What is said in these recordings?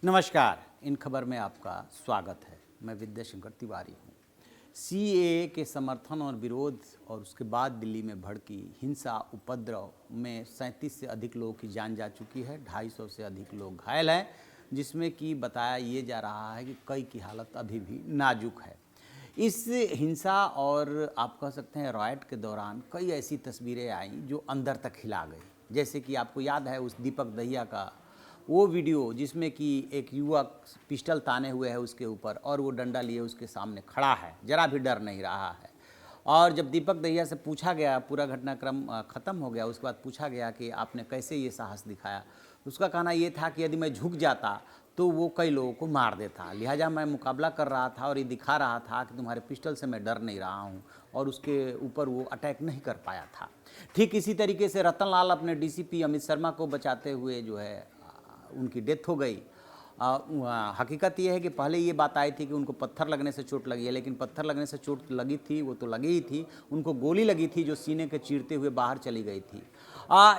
नमस्कार, इन खबर में आपका स्वागत है। मैं विद्याशंकर तिवारी हूँ। सीएए के समर्थन और विरोध और उसके बाद दिल्ली में भड़की हिंसा उपद्रव में 37 से अधिक लोगों की जान जा चुकी है, 250 से अधिक लोग घायल हैं, जिसमें कि बताया ये जा रहा है कि कई की हालत अभी भी नाजुक है। इस हिंसा और आप कह सकते हैं रायट के दौरान कई ऐसी तस्वीरें आईं जो अंदर तक हिला गई। जैसे कि आपको याद है उस दीपक दहिया का वो वीडियो जिसमें कि एक युवक पिस्टल ताने हुए है उसके ऊपर और वो डंडा लिए उसके सामने खड़ा है, जरा भी डर नहीं रहा है। और जब दीपक दहिया से पूछा गया, पूरा घटनाक्रम ख़त्म हो गया, उसके बाद पूछा गया कि आपने कैसे ये साहस दिखाया, उसका कहना ये था कि यदि मैं झुक जाता तो वो कई लोगों को मार देता, लिहाजा मैं मुकाबला कर रहा था और ये दिखा रहा था कि तुम्हारे पिस्टल से मैं डर नहीं रहा हूँ, और उसके ऊपर वो अटैक नहीं कर पाया था। ठीक इसी तरीके से रतन लाल अपने डीसीपी अमित शर्मा को बचाते हुए जो है उनकी डेथ हो गई। हकीकत यह है कि पहले ये बात आई थी कि उनको पत्थर लगने से चोट लगी है, लेकिन पत्थर लगने से चोट लगी थी वो तो लगी ही थी, उनको गोली लगी थी जो सीने के चीरते हुए बाहर चली गई थी।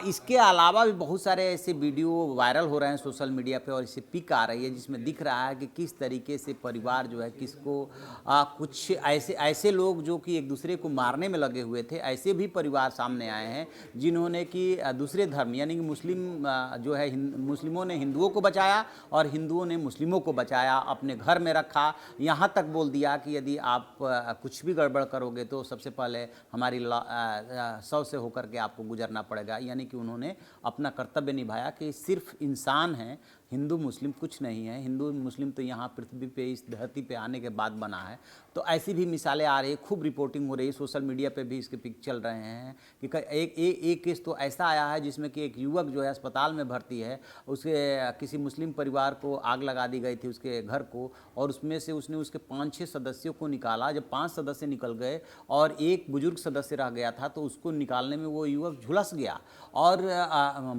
इसके अलावा भी बहुत सारे ऐसे वीडियो वायरल हो रहे हैं सोशल मीडिया पे और इसे पिक आ रही है जिसमें दिख रहा है कि किस तरीके से परिवार जो है किसको कुछ ऐसे लोग जो कि एक दूसरे को मारने में लगे हुए थे, ऐसे भी परिवार सामने आए हैं जिन्होंने कि दूसरे धर्म यानी कि मुस्लिम जो है मुस्लिमों ने हिंदुओं को बचाया और हिंदुओं ने मुस्लिमों को बचाया, अपने घर में रखा, यहाँ तक बोल दिया कि यदि आप कुछ भी गड़बड़ करोगे तो सबसे पहले हमारी 100 से होकर के आपको गुजरना पड़ेगा। यानी कि उन्होंने अपना कर्तव्य निभाया कि सिर्फ इंसान हैं, हिंदू मुस्लिम कुछ नहीं है, हिंदू मुस्लिम तो यहाँ पृथ्वी पे इस धरती पे आने के बाद बना है। तो ऐसी भी मिसालें आ रही है, खूब रिपोर्टिंग हो रही है, सोशल मीडिया पे भी इसके पिक चल रहे हैं कि एक केस तो ऐसा आया है जिसमें कि एक युवक जो है अस्पताल में भर्ती है, उसके किसी मुस्लिम परिवार को आग लगा दी गई थी उसके घर को, और उसमें से उसने उसके 5-6 सदस्यों को निकाला। जब 5 सदस्य निकल गए और एक बुजुर्ग सदस्य रह गया था तो उसको निकालने में वो युवक झुलस गया और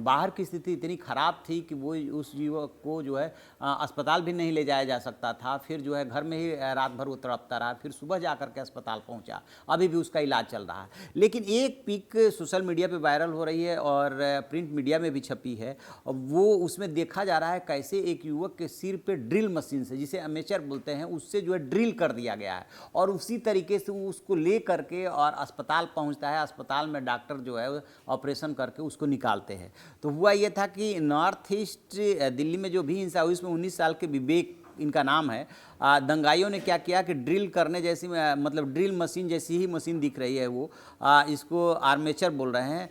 बाहर की स्थिति इतनी ख़राब थी कि वो उस युवक को जो है अस्पताल भी नहीं ले जाया जा सकता था। फिर जो है घर में ही रात भर वो तड़पता रहा, फिर सुबह जा कर के अस्पताल पहुंचा, अभी भी उसका इलाज चल रहा है। लेकिन एक पिक सोशल मीडिया पे वायरल हो रही है और प्रिंट मीडिया में भी छपी है, और वो उसमें देखा जा रहा है कैसे एक युवक के सिर पे ड्रिल मशीन से, जिसे अमेचर बोलते हैं, उससे जो है ड्रिल कर दिया गया है और उसी तरीके से वो उसको ले करके और अस्पताल पहुंचता है। अस्पताल में डॉक्टर जो है ऑपरेशन करके उसको निकालते हैं। तो हुआ ये था कि नॉर्थ ईस्ट दिल्ली में जो भी हिंसा हुई उसमें 19 साल के विवेक इनका नाम है, दंगाइयों ने क्या किया कि ड्रिल करने जैसी मतलब ड्रिल मशीन जैसी ही मशीन दिख रही है वो, इसको आर्मेचर बोल रहे हैं,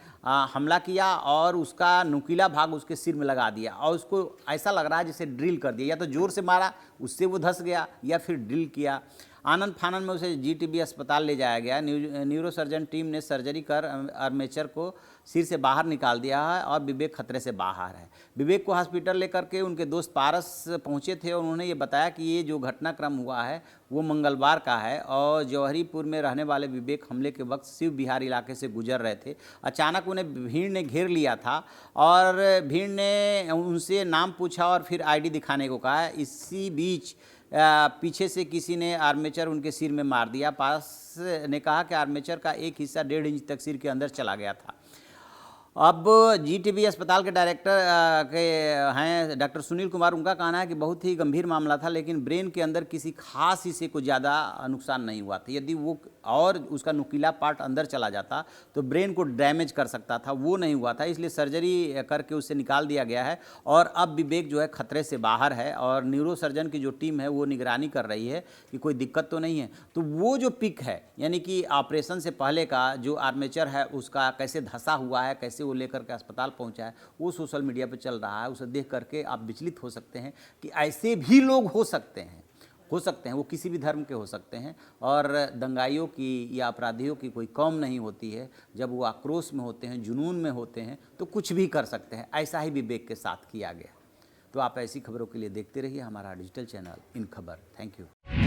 हमला किया और उसका नुकीला भाग उसके सिर में लगा दिया और उसको ऐसा लग रहा है जैसे ड्रिल कर दिया, या तो जोर से मारा उससे वो धंस गया या फिर ड्रिल किया। आनंद फानन में उसे जीटीबी अस्पताल ले जाया गया। न्यूरोसर्जन टीम ने सर्जरी कर आर्मेचर को सिर से बाहर निकाल दिया है और विवेक खतरे से बाहर है। विवेक को हॉस्पिटल लेकर के उनके दोस्त पारस पहुंचे थे और उन्होंने ये बताया कि ये जो घटनाक्रम हुआ है वो मंगलवार का है और जौहरीपुर में रहने वाले विवेक हमले के वक्त शिव विहार इलाके से गुजर रहे थे। अचानक उन्हें भीड़ ने घेर लिया था और भीड़ ने उनसे नाम पूछा और फिर आईडी दिखाने को कहा। इसी बीच पीछे से किसी ने आर्मेचर उनके सिर में मार दिया। पास ने कहा कि आर्मेचर का एक हिस्सा 1.5 इंच तक सिर के अंदर चला गया था। अब जीटीबी अस्पताल के डायरेक्टर के हैं डॉक्टर सुनील कुमार, उनका कहना है कि बहुत ही गंभीर मामला था, लेकिन ब्रेन के अंदर किसी खास हिस्से को ज़्यादा नुकसान नहीं हुआ था। यदि वो और उसका नुकीला पार्ट अंदर चला जाता तो ब्रेन को डैमेज कर सकता था, वो नहीं हुआ था, इसलिए सर्जरी करके उसे निकाल दिया गया है और अब विवेक जो है खतरे से बाहर है और न्यूरोसर्जन की जो टीम है वो निगरानी कर रही है कि कोई दिक्कत तो नहीं है। तो वो जो पिक है यानी कि ऑपरेशन से पहले का जो आर्मेचर है उसका कैसे धंसा हुआ है, कैसे वो लेकर के अस्पताल पहुंचा है, वो सोशल मीडिया पे चल रहा है। उसे देख करके आप विचलित हो सकते हैं कि ऐसे भी लोग हो सकते हैं, वो किसी भी धर्म के हो सकते हैं। और दंगाइयों की या अपराधियों की कोई कौम नहीं होती है, जब वो आक्रोश में होते हैं, जुनून में होते हैं तो कुछ भी कर सकते हैं। ऐसा ही विवेक के साथ किया गया। तो आप ऐसी खबरों के लिए देखते रहिए हमारा डिजिटल चैनल इन खबर। Thank you.